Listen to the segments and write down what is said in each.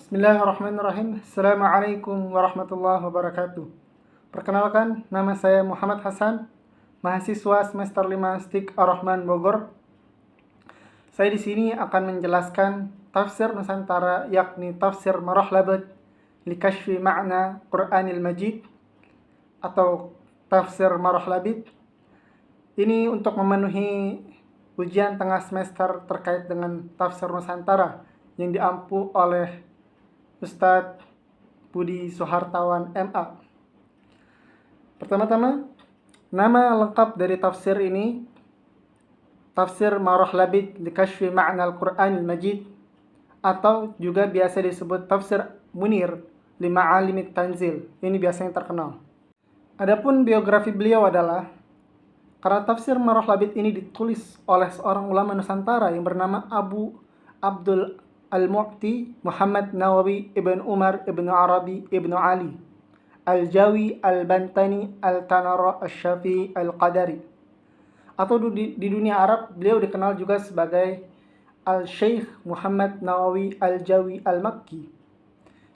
Bismillahirrahmanirrahim. Assalamualaikum warahmatullahi wabarakatuh. Perkenalkan, nama saya Muhammad Hasan, mahasiswa semester 5 STIK Ar-Rahman Bogor. Saya di sini akan menjelaskan tafsir Nusantara, yakni tafsir Marah-Labad li Kashfi Ma'na Qur'anil Majid atau tafsir Marah-Labid. Ini untuk memenuhi ujian tengah semester terkait dengan tafsir Nusantara yang diampu oleh Ustadz Budi Soehartawan MA. Pertama-tama, nama lengkap dari tafsir ini Tafsir Marah-Labid li Kashfi Ma'na Al-Qur'anil Majid, atau juga biasa disebut Tafsir Munir li Ma'alimit Tanzil. Ini biasanya terkenal. Adapun biografi beliau adalah, karena tafsir Marah-Labid ini ditulis oleh seorang ulama Nusantara yang bernama Abu Abdul Al-Mu'ti Muhammad Nawawi Ibn Umar Ibn Arabi Ibn Ali Al-Jawi Al-Bantani Al-Tanara Al-Syafi'i Al-Qadari, atau di dunia Arab beliau dikenal juga sebagai Al-Syeikh Muhammad Nawawi Al-Jawi Al-Makki.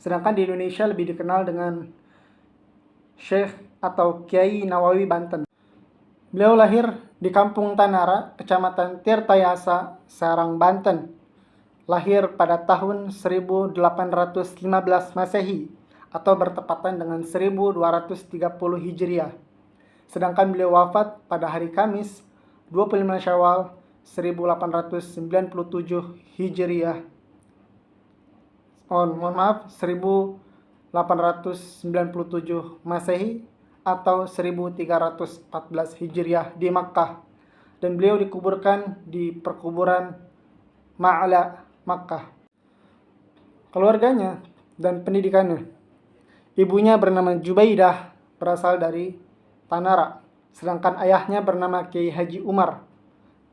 Sedangkan di Indonesia lebih dikenal dengan Syekh atau Kiai Nawawi Banten. Beliau lahir di Kampung Tanara, Kecamatan Tirtayasa, Serang, Banten. Lahir pada tahun 1815 Masehi atau bertepatan dengan 1230 Hijriah. Sedangkan beliau wafat pada hari Kamis 25 Syawal 1897 Hijriah. Mohon maaf, 1897 Masehi atau 1314 Hijriah di Makkah. Dan beliau dikuburkan di perkuburan Ma'la, Makkah. Keluarganya dan pendidikannya. Ibunya bernama Jubaidah, berasal dari Tanara. Sedangkan ayahnya bernama Kiai Haji Umar.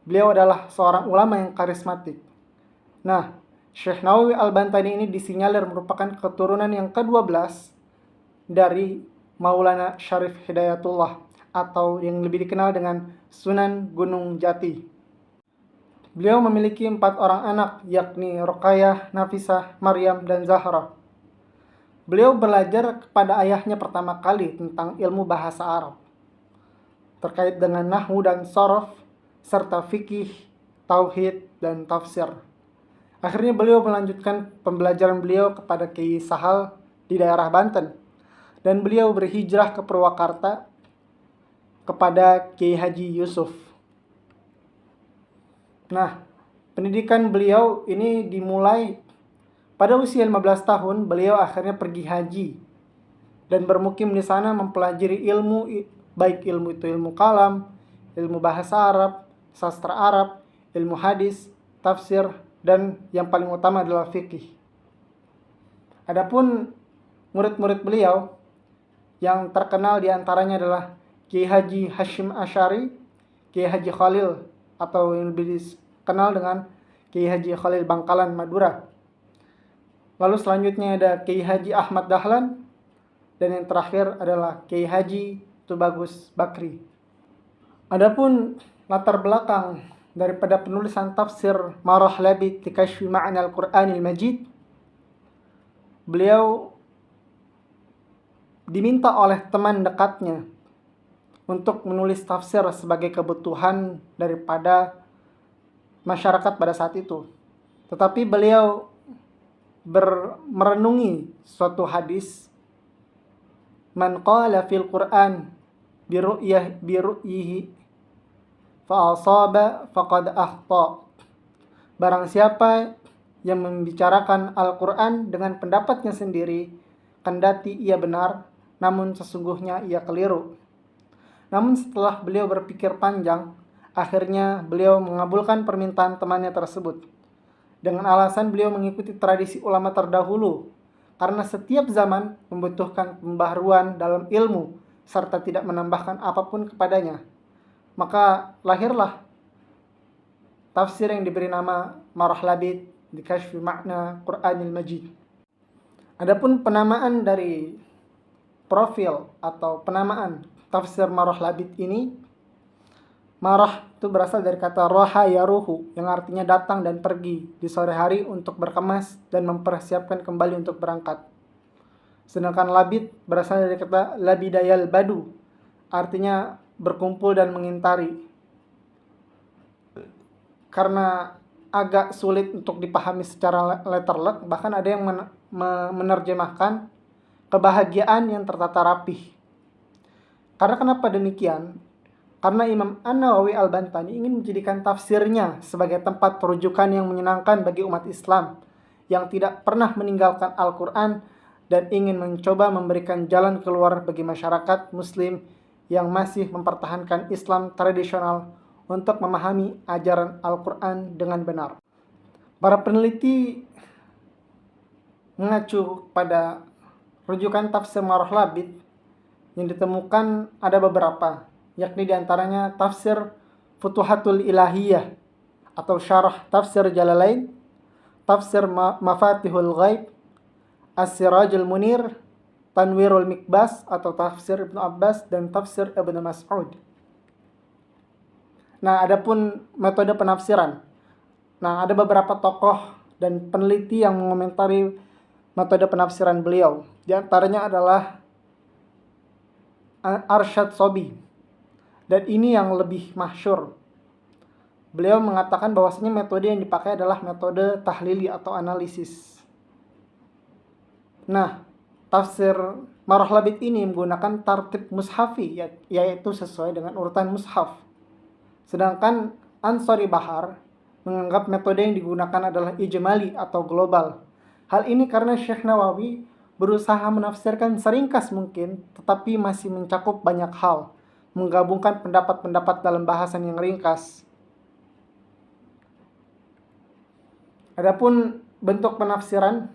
Beliau adalah seorang ulama yang karismatik. Nah, Syekh Nawawi Al-Bantani ini disinyalir merupakan keturunan yang ke-12 dari Maulana Syarif Hidayatullah, atau yang lebih dikenal dengan Sunan Gunung Jati. Beliau memiliki 4 orang anak, yakni Ruqayyah, Nafisah, Maryam, dan Zahra. Beliau belajar kepada ayahnya pertama kali tentang ilmu bahasa Arab, terkait dengan nahwu dan sorof, serta fikih, tauhid, dan tafsir. Akhirnya beliau melanjutkan pembelajaran beliau kepada Kiai Sahal di daerah Banten, dan beliau berhijrah ke Purwakarta kepada Kiai Haji Yusuf. Nah, pendidikan beliau ini dimulai pada usia 15 tahun. Beliau akhirnya pergi haji dan bermukim di sana mempelajari ilmu, baik ilmu itu ilmu kalam, ilmu bahasa Arab, sastra Arab, ilmu hadis, tafsir, dan yang paling utama adalah fikih. Adapun murid-murid beliau yang terkenal diantaranya adalah Kiai Haji Hashim Asy'ari, Kiai Haji Khalil, atau yang lebih dikenal dengan Kiai Haji Khalil Bangkalan, Madura. Lalu selanjutnya ada Kiai Haji Ahmad Dahlan, dan yang terakhir adalah Kiai Haji Tubagus Bakri. Adapun latar belakang daripada penulisan tafsir Marah-Labid li Kashfi Ma'na Al-Qur'anil Majid, beliau diminta oleh teman dekatnya untuk menulis tafsir sebagai kebutuhan daripada masyarakat pada saat itu. Tetapi beliau merenungi suatu hadis, man qala fil Qur'an biru'yihi fa asaba faqad akhta. Barang siapa yang membicarakan Al-Qur'an dengan pendapatnya sendiri, kendati ia benar, namun sesungguhnya ia keliru. Namun setelah beliau berpikir panjang, akhirnya beliau mengabulkan permintaan temannya tersebut, dengan alasan beliau mengikuti tradisi ulama terdahulu, karena setiap zaman membutuhkan pembaharuan dalam ilmu, serta tidak menambahkan apapun kepadanya. Maka lahirlah tafsir yang diberi nama Marah-Labid li Kashfi Ma'na Qur'anil Majid. Adapun penamaan dari profil atau penamaan tafsir Marah-Labid ini, Marah itu berasal dari kata roha yaruhu, yang artinya datang dan pergi di sore hari untuk berkemas dan mempersiapkan kembali untuk berangkat. Sedangkan labid berasal dari kata labidayal badu, artinya berkumpul dan mengintari. Karena agak sulit untuk dipahami secara letterlek, bahkan ada yang menerjemahkan kebahagiaan yang tertata rapih. Karena kenapa demikian? Karena Imam An-Nawawi Al-Bantani ingin menjadikan tafsirnya sebagai tempat rujukan yang menyenangkan bagi umat Islam yang tidak pernah meninggalkan Al-Quran dan ingin mencoba memberikan jalan keluar bagi masyarakat Muslim yang masih mempertahankan Islam tradisional untuk memahami ajaran Al-Quran dengan benar. Para peneliti mengacu pada rujukan tafsir Marah Labid yang ditemukan ada beberapa, yakni diantaranya tafsir Futuhatul Ilahiyah atau syarah tafsir Jalalain, tafsir Mafatihul Ghaib, As-Sirajul Munir, Tanwirul Mikbas atau tafsir Ibnu Abbas, dan tafsir Ibnu Mas'ud. Nah, adapun metode penafsiran. Nah, ada beberapa tokoh dan peneliti yang mengomentari metode penafsiran beliau. Di antaranya adalah Arsyad Sobi. Dan ini yang lebih masyhur. Beliau mengatakan bahwasanya metode yang dipakai adalah metode tahlili atau analisis. Nah, tafsir Marah Labid ini menggunakan tartib mushafi, yaitu sesuai dengan urutan mushaf. Sedangkan Ansari Bahar menganggap metode yang digunakan adalah ijmali atau global. Hal ini karena Syekh Nawawi berusaha menafsirkan seringkas mungkin, tetapi masih mencakup banyak hal, menggabungkan pendapat-pendapat dalam bahasan yang ringkas. Adapun bentuk penafsiran,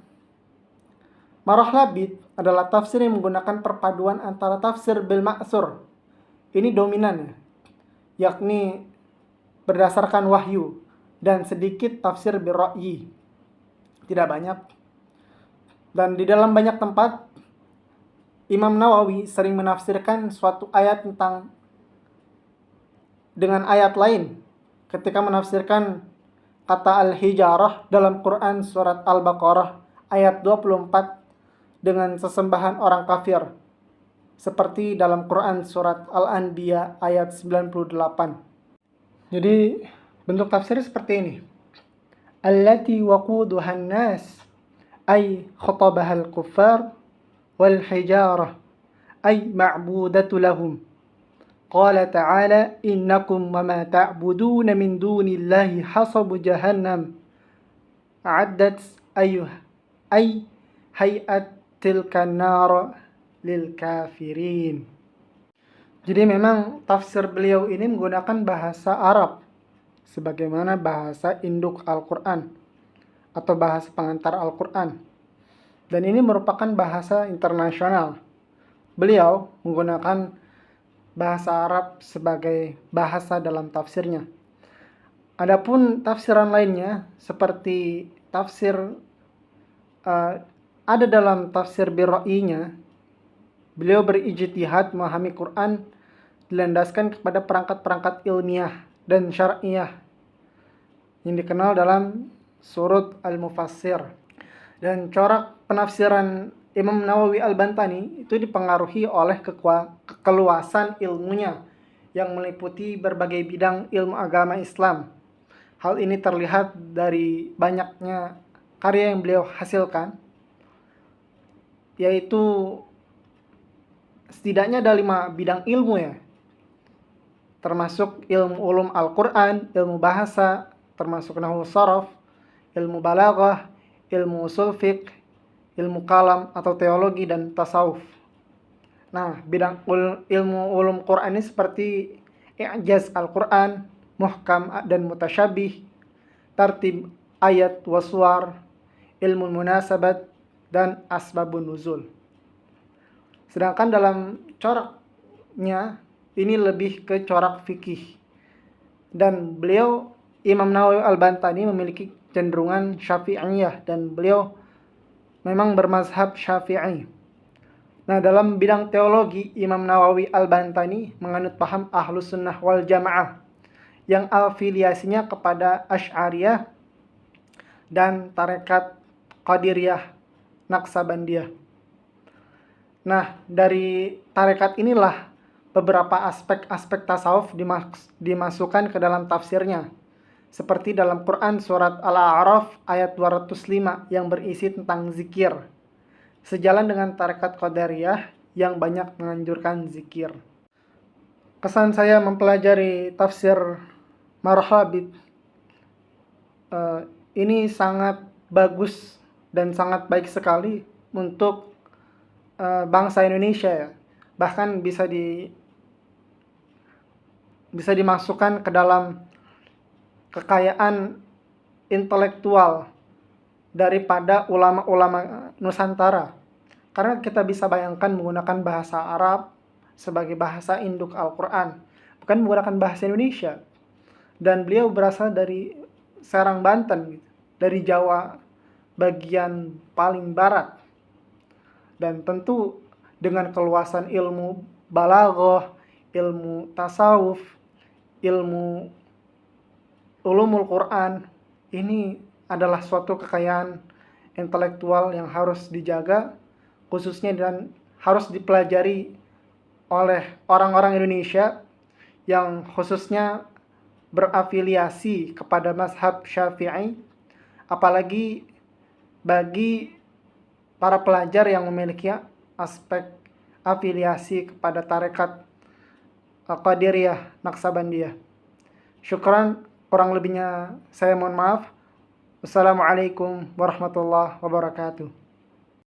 Marah Labid adalah tafsir yang menggunakan perpaduan antara tafsir bil ma'sur. Ini dominan, yakni berdasarkan wahyu, dan sedikit tafsir bil ra'yi. Tidak banyak. Dan di dalam banyak tempat, Imam Nawawi sering menafsirkan suatu ayat dengan ayat lain. Ketika menafsirkan kata al-hijarah dalam Quran surat Al-Baqarah ayat 24 dengan sesembahan orang kafir, seperti dalam Quran surat Al-Anbiya ayat 98. Jadi bentuk tafsir seperti ini. Allati waquduhan nas ay khatabahal kuffar wal hijarah ay ma'budatu lahum. Qala ta'ala innakum wa ma ta'buduna min dunillahi hasabu jahannam a'addat ay hayat tilkan nar lil kafirin. Jadi memang tafsir beliau ini menggunakan bahasa Arab sebagaimana bahasa induk Al-Quran atau bahasa pengantar Al-Quran. Dan ini merupakan bahasa internasional. Beliau menggunakan bahasa Arab sebagai bahasa dalam tafsirnya. Adapun tafsiran lainnya seperti tafsir ada dalam tafsir birra'inya, beliau berijtihad memahami Quran dilandaskan kepada perangkat-perangkat ilmiah dan syar'iyah yang dikenal dalam surut Al-Mufassir. Dan corak penafsiran Imam Nawawi Al-Bantani itu dipengaruhi oleh keluasan ilmunya yang meliputi berbagai bidang ilmu agama Islam. Hal ini terlihat dari banyaknya karya yang beliau hasilkan, yaitu setidaknya ada 5 bidang ilmu ya, termasuk ilmu ulum Al-Quran, ilmu bahasa, termasuk nahwu sharaf, ilmu balaghah, ilmu usul fiqh, ilmu kalam atau teologi, dan tasawuf. Nah, bidang ilmu ulum Quran ini seperti i'jaz Al-Quran, muhkam dan mutasyabih, tartib ayat waswar, ilmu munasabat, dan asbabun nuzul. Sedangkan dalam coraknya ini lebih ke corak fikih. Dan beliau Imam Nawawi Al-Bantani memiliki cenderungan Syafi'iyah dan beliau memang bermazhab Syafi'i. Nah, dalam bidang teologi Imam Nawawi Al-Bantani menganut paham Ahlus Sunnah wal Jamaah yang afiliasinya kepada Asy'ariyah dan tarekat Qadiriyah Naqsabandiyah. Nah, dari tarekat inilah beberapa aspek-aspek tasawuf dimasukkan ke dalam tafsirnya. Seperti dalam Quran surat Al-A'raf ayat 205 yang berisi tentang zikir. Sejalan dengan tarekat Qadariyah yang banyak menganjurkan zikir. Kesan saya mempelajari tafsir Marah Labid ini sangat bagus dan sangat baik sekali untuk bangsa Indonesia ya. Bahkan bisa dimasukkan ke dalam kekayaan intelektual daripada ulama-ulama Nusantara. Karena kita bisa bayangkan menggunakan bahasa Arab sebagai bahasa induk Al-Quran, bukan menggunakan bahasa Indonesia. Dan beliau berasal dari Serang, Banten, dari Jawa bagian paling barat. Dan tentu dengan keluasan ilmu balaghah, ilmu tasawuf, ilmu ulumul Quran, ini adalah suatu kekayaan intelektual yang harus dijaga khususnya dan harus dipelajari oleh orang-orang Indonesia yang khususnya berafiliasi kepada mazhab Syafi'i, apalagi bagi para pelajar yang memiliki aspek afiliasi kepada tarekat Qadiriyah Naqsabandiyah. Syukran, kurang lebihnya saya mohon maaf. Wassalamualaikum warahmatullahi wabarakatuh.